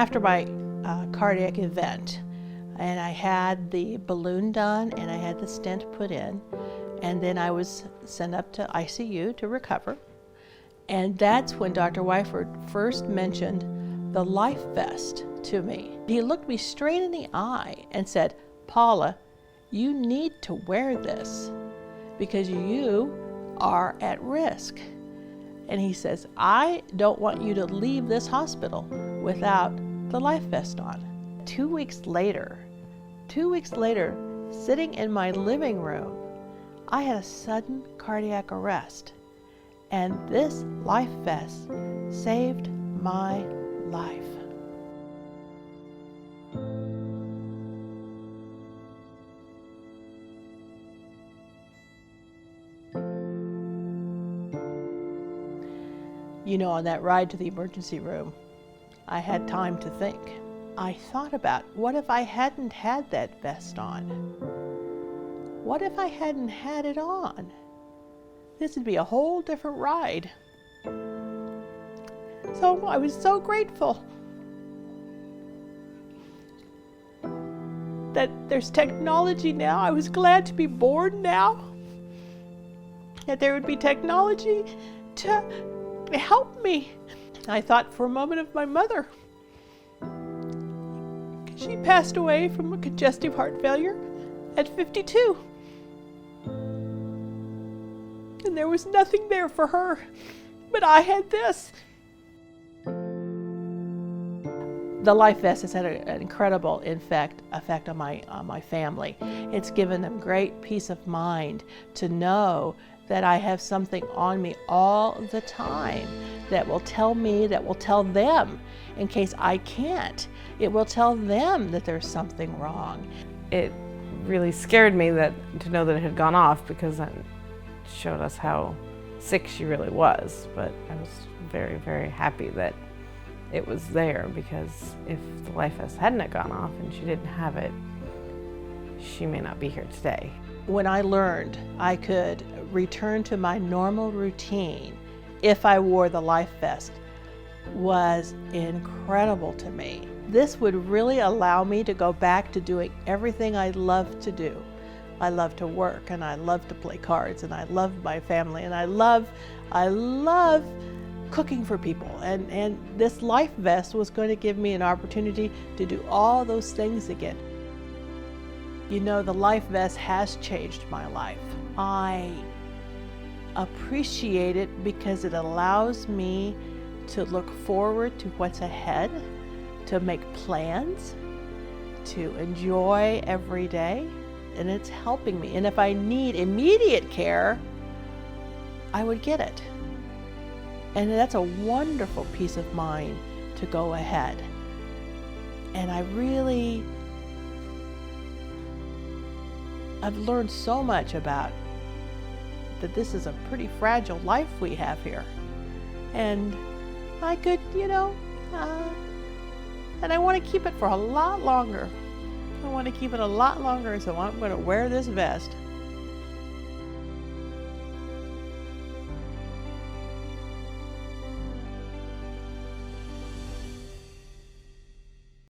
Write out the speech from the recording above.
after my cardiac event, and I had the balloon done and I had the stent put in, and then I was sent up to ICU to recover. And that's when Dr. Wyford first mentioned the LifeVest to me. He looked me straight in the eye and said, "Paula, you need to wear this because you are at risk." And he says, "I don't want you to leave this hospital without the LifeVest on." 2 weeks later, sitting in my living room, I had a sudden cardiac arrest. And this LifeVest saved my life. You know, on that ride to the emergency room, I had time to think. I thought about, what if I hadn't had that vest on? What if I hadn't had it on? This would be a whole different ride. So I was so grateful that there's technology now. I was glad to be born now, that there would be technology to help me. I thought for a moment of my mother. She passed away from a congestive heart failure at 52. And there was nothing there for her, but I had this. The LifeVest has had an incredible effect on my family. It's given them great peace of mind to know that I have something on me all the time that will tell me, that will tell them in case I can't. It will tell them that there's something wrong. It really scared me to know that it had gone off, because that showed us how sick she really was. But I was very, very happy that it was there, because if the LifeVest hadn't gone off and she didn't have it, she may not be here today. When I learned I could return to my normal routine if I wore the LifeVest was incredible to me. This would really allow me to go back to doing everything I love to do. I love to work, and I love to play cards, and I love my family, and I love cooking for people. And this LifeVest was going to give me an opportunity to do all those things again. You know, the LifeVest has changed my life. I appreciate it because it allows me to look forward to what's ahead, to make plans, to enjoy every day, and it's helping me. And if I need immediate care, I would get it. And that's a wonderful peace of mind to go ahead. And I've learned so much about that this is a pretty fragile life we have here. And I could, and I want to keep it for a lot longer. I want to keep it a lot longer, so I'm going to wear this vest.